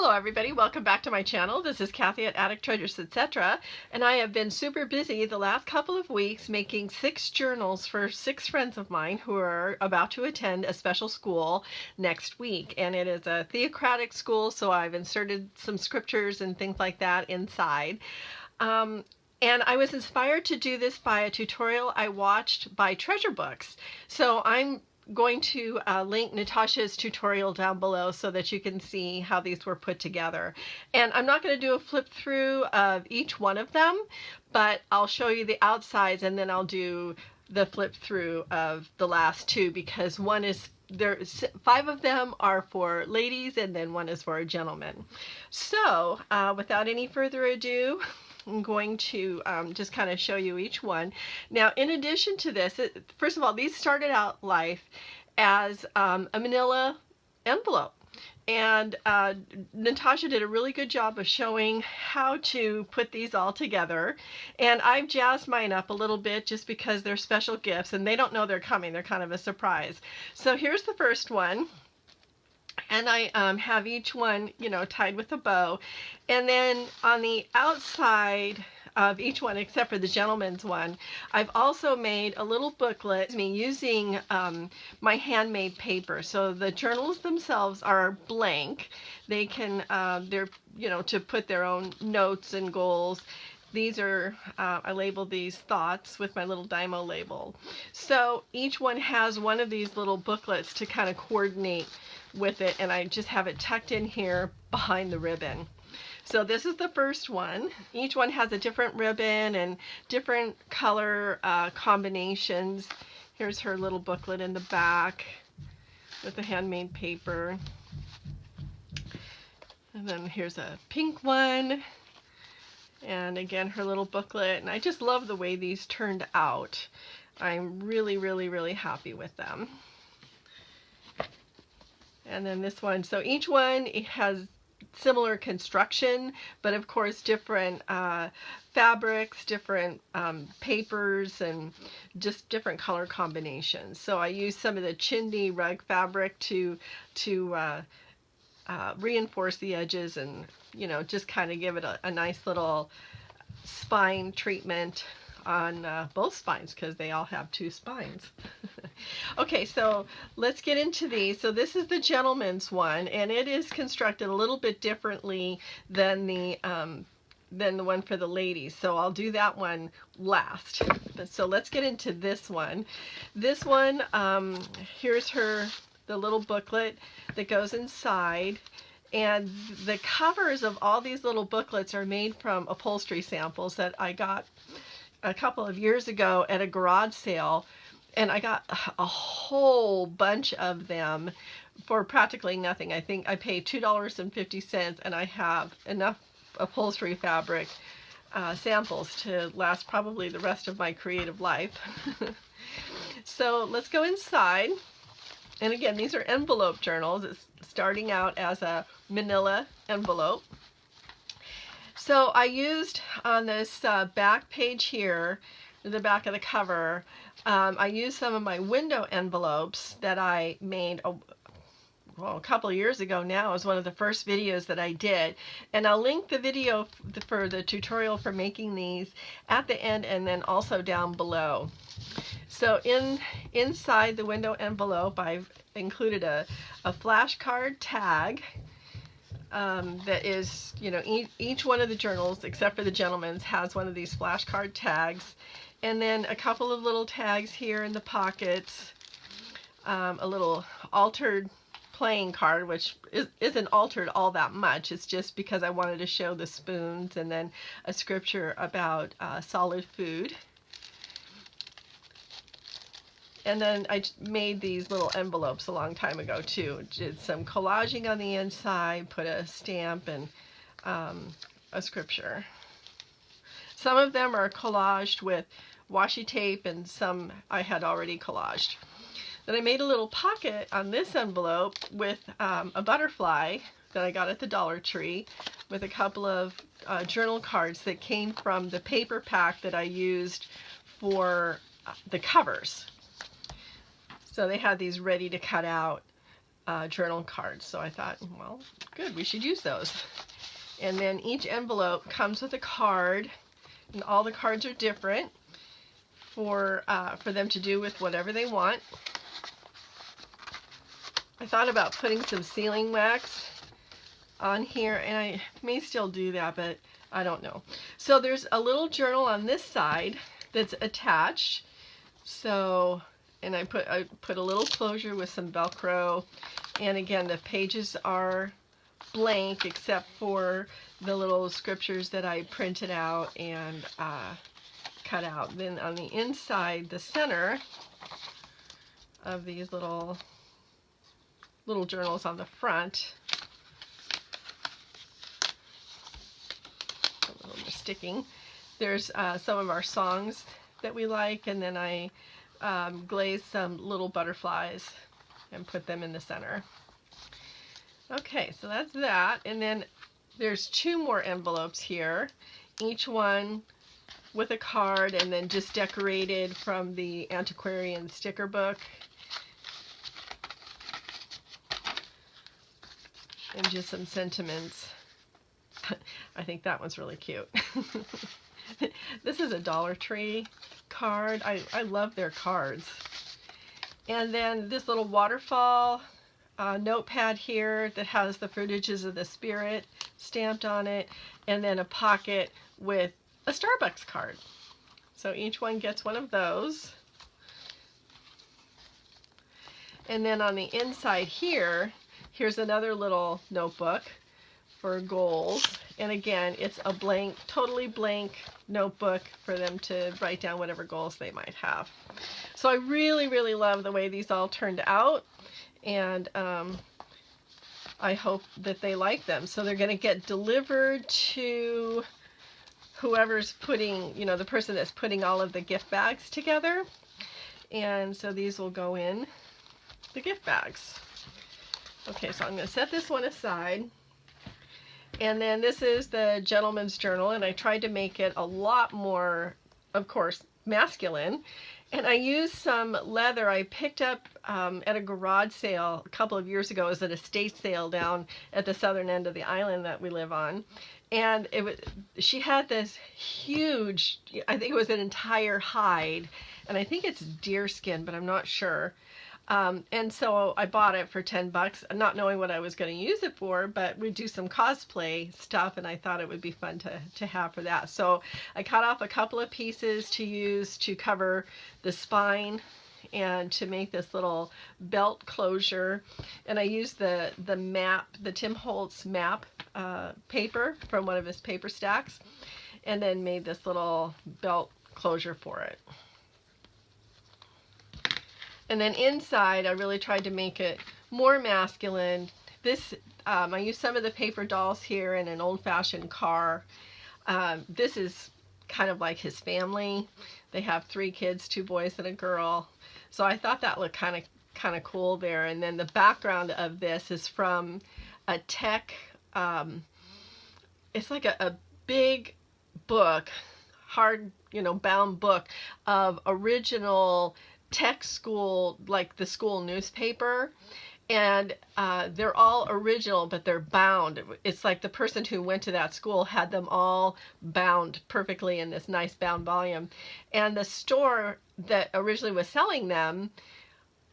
Hello everybody, welcome back to my channel. This is Kathy at Attic Treasures, etc. And I have been super busy the last couple of weeks making 6 journals for 6 friends of mine who are about to attend a special school next week. And it is a theocratic school, so I've inserted some scriptures and things like that inside. And I was inspired to do this by a tutorial I watched by Treasure Books. So I'm going to link Natasha's tutorial down below so that you can see how these were put together. And I'm not going to do a flip through of each one of them, but I'll show you the outsides and then I'll do the flip through of the last 2, because one is there, 5 of them are for ladies and then one is for a gentleman. So without any further ado, I'm going to just kind of show you each one. Now, in addition to this, first of all, these started out life as a manila envelope. And Natasha did a really good job of showing how to put these all together. And I've jazzed mine up a little bit just because they're special gifts and they don't know they're coming. They're kind of a surprise. So here's the first one. And I have each one, you know, tied with a bow. And then on the outside of each one, except for the gentleman's one, I've also made a little booklet using my handmade paper. So the journals themselves are blank. They can, they're, you know, to put their own notes and goals. These are, I labeled these thoughts with my little Dymo label. So each one has one of these little booklets to kind of coordinate with it, and I just have it tucked in here behind the ribbon. So this is the first one. Each one has a different ribbon and different color combinations. Here's her little booklet in the back with the handmade paper. And then here's a pink one. And again, her little booklet. And I just love the way these turned out. I'm really happy with them. And then this one, so each one, it has similar construction, but of course different fabrics, different papers, and just different color combinations. So I used some of the chintzy rug fabric to reinforce the edges and, you know, just kind of give it a nice little spine treatment on both spines, because they all have 2 spines. Okay, so let's get into these. So this is the gentleman's one, and it is constructed a little bit differently than the one for the ladies. So I'll do that one last. So let's get into this one. This one, here's the little booklet that goes inside. And the covers of all these little booklets are made from upholstery samples that I got a couple of years ago at a garage sale, and I got a whole bunch of them for practically nothing. I think I paid $2.50 and I have enough upholstery fabric samples to last probably the rest of my creative life. So let's go inside. And again, these are envelope journals. It's starting out as a manila envelope. So I used on this back page here, the back of the cover, I used some of my window envelopes that I made a couple of years ago now. It was one of the first videos that I did. And I'll link the video for the tutorial for making these at the end and then also down below. So inside the window envelope, I've included a flashcard tag. That is, you know, each one of the journals, except for the gentleman's, has one of these flashcard tags. And then a couple of little tags here in the pockets. A little altered playing card, which isn't altered all that much. It's just because I wanted to show the spoons, and then a scripture about solid food. And then I made these little envelopes a long time ago too. Did some collaging on the inside, put a stamp and a scripture. Some of them are collaged with washi tape and some I had already collaged. Then I made a little pocket on this envelope with a butterfly that I got at the Dollar Tree with a couple of journal cards that came from the paper pack that I used for the covers. So they had these ready to cut out journal cards. So I thought, well, good, we should use those. And then each envelope comes with a card, and all the cards are different for them to do with whatever they want. I thought about putting some sealing wax on here, and I may still do that, but I don't know. So there's a little journal on this side that's attached. So, and I put a little closure with some Velcro, and again the pages are blank except for the little scriptures that I printed out and cut out. Then on the inside, the center of these little journals on the front, a little bit sticking, there's some of our songs that we like, and then I glazed some little butterflies and put them in the center. Okay, so that's that. And then there's 2 more envelopes here, each one with a card and then just decorated from the antiquarian sticker book. And just some sentiments. I think that one's really cute. This is a Dollar Tree card. I love their cards. And then this little waterfall notepad here that has the fruitages of the spirit stamped on it, and then a pocket with a Starbucks card. So each one gets one of those. And then on the inside here, here's another little notebook for goals. And again, it's a blank, totally blank notebook for them to write down whatever goals they might have. So I really, really love the way these all turned out. And I hope that they like them. So they're going to get delivered to whoever's putting, you know, the person that's putting all of the gift bags together. And so these will go in the gift bags. Okay, so I'm going to set this one aside. And then this is the gentleman's journal, and I tried to make it a lot more, of course, masculine. And I used some leather I picked up at a garage sale a couple of years ago. It was at an estate sale down at the southern end of the island that we live on. And she had this huge, I think it was an entire hide, and I think it's deer skin, but I'm not sure. And so I bought it for $10, not knowing what I was going to use it for, but we'd do some cosplay stuff, and I thought it would be fun to have for that. So I cut off a couple of pieces to use to cover the spine and to make this little belt closure. And I used the map, the Tim Holtz map paper from one of his paper stacks, and then made this little belt closure for it. And then inside, I really tried to make it more masculine. This, I used some of the paper dolls here and an old-fashioned car. This is kind of like his family. They have 3 kids, 2 boys and a girl. So I thought that looked kind of cool there. And then the background of this is from a tech, it's like a big book, hard, bound book of original tech school, like the school newspaper, and they're all original, but they're bound. It's like the person who went to that school had them all bound perfectly in this nice bound volume. And the store that originally was selling them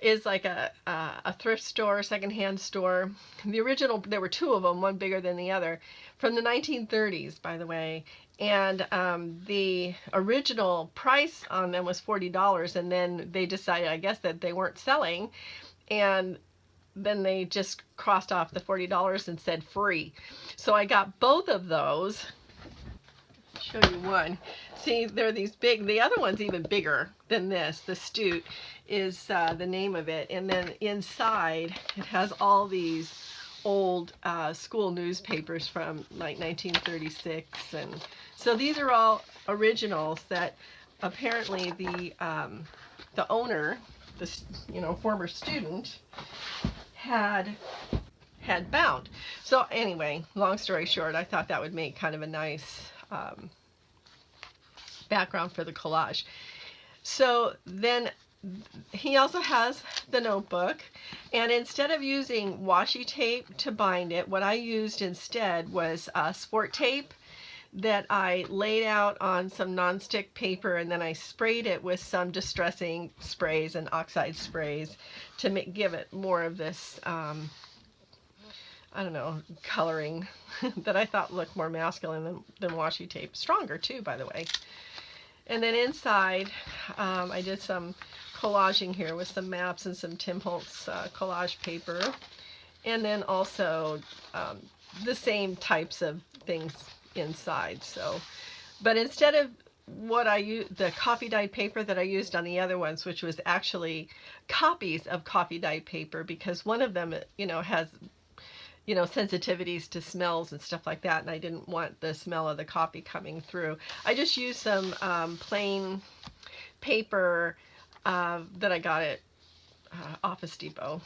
is like a thrift store, secondhand store. The original, there were 2 of them, one bigger than the other, from the 1930s, by the way. And the original price on them was $40, and then they decided, I guess, that they weren't selling, and then they just crossed off the $40 and said free. So I got both of those. I'll show you one. See, they're these big. The other one's even bigger than this. The Stute is the name of it, and then inside it has all these old school newspapers from like 1936, and so these are all originals that apparently the owner, the former student, had bound. So anyway, long story short, I thought that would make kind of a nice background for the collage. So then he also has the notebook, and instead of using washi tape to bind it, what I used instead was sport tape that I laid out on some nonstick paper, and then I sprayed it with some distressing sprays and oxide sprays to give it more of this, I don't know, coloring that I thought looked more masculine than washi tape. Stronger too, by the way. And then inside, I did some collaging here with some maps and some Tim Holtz collage paper. And then also the same types of things inside. So, but instead of what I used, the coffee dyed paper that I used on the other ones, which was actually copies of coffee dyed paper, because one of them, you know, has, you know, sensitivities to smells and stuff like that, and I didn't want the smell of the coffee coming through. I just used some plain paper that I got at Office Depot.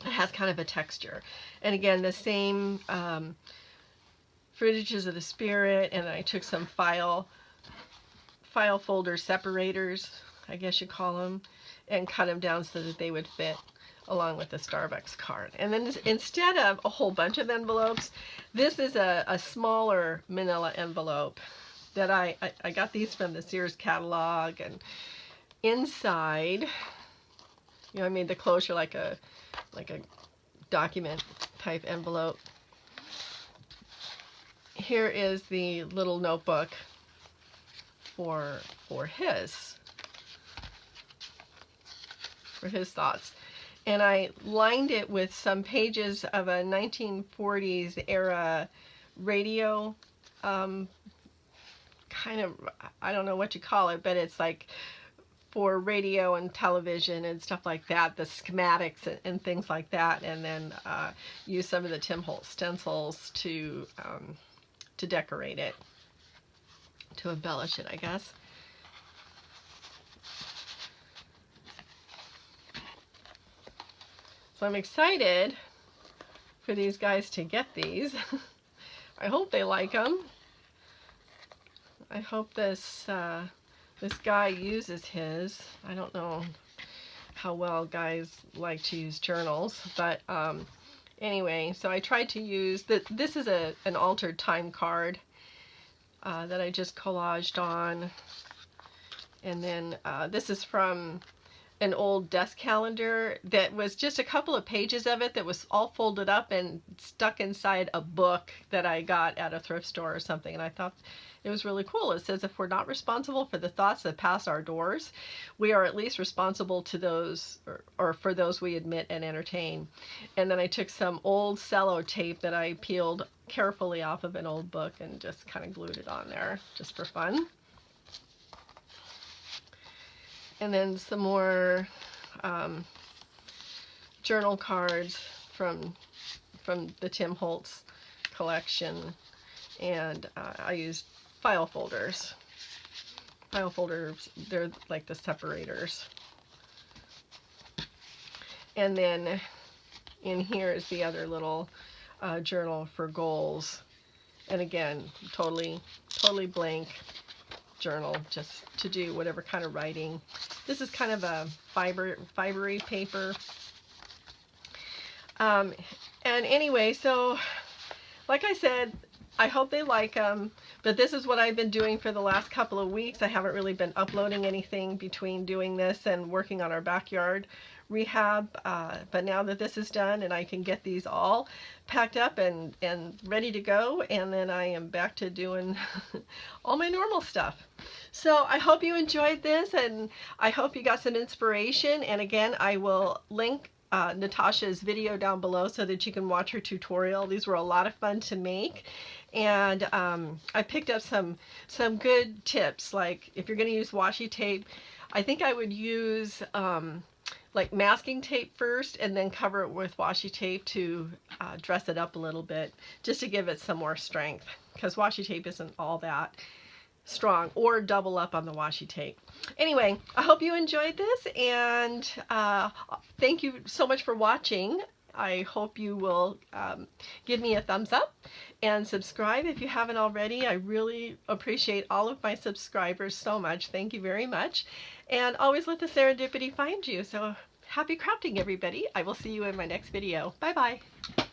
It has kind of a texture, and again, the same Fruitages of the Spirit, and I took some file folder separators, I guess you call them, and cut them down so that they would fit along with the Starbucks card. And then instead of a whole bunch of envelopes, this is a smaller manila envelope that I got these from the Sears catalog, and inside, you know, I made the closure like a document type envelope. Here is the little notebook for his thoughts, and I lined it with some pages of a 1940s era radio, kind of, I don't know what you call it, but it's like for radio and television and stuff like that, the schematics and things like that, and then use some of the Tim Holtz stencils to decorate it, to embellish it, I guess. So I'm excited for these guys to get these. I hope they like them. I hope this guy uses his. I don't know how well guys like to use journals, but anyway, so I tried to use, this is an altered time card that I just collaged on. And then this is from an old desk calendar that was just a couple of pages of it that was all folded up and stuck inside a book that I got at a thrift store or something. And I thought it was really cool. It says, if we're not responsible for the thoughts that pass our doors, we are at least responsible to those, or for those we admit and entertain. And then I took some old cello tape that I peeled carefully off of an old book and just kind of glued it on there just for fun. And then some more journal cards from the Tim Holtz collection, and I used file folders. File folders, they're like the separators. And then in here is the other little journal for goals. And again, totally blank journal, just to do whatever kind of writing. This is kind of a fibery paper. And anyway, so like I said, I hope they like them, but this is what I've been doing for the last couple of weeks. I haven't really been uploading anything between doing this and working on our backyard rehab, but now that this is done and I can get these all packed up and ready to go, and then I am back to doing all my normal stuff. So I hope you enjoyed this, and I hope you got some inspiration. And again, I will link Natasha's video down below so that you can watch her tutorial. These were a lot of fun to make, and I picked up some good tips. Like if you're going to use washi tape, I think I would use like masking tape first and then cover it with washi tape to dress it up a little bit, just to give it some more strength, because washi tape isn't all that strong, or double up on the washi tape. Anyway, I hope you enjoyed this, and thank you so much for watching. I hope you will give me a thumbs up and subscribe if you haven't already. I really appreciate all of my subscribers so much. Thank you very much. And always let the serendipity find you. So happy crafting, everybody. I will see you in my next video. Bye-bye.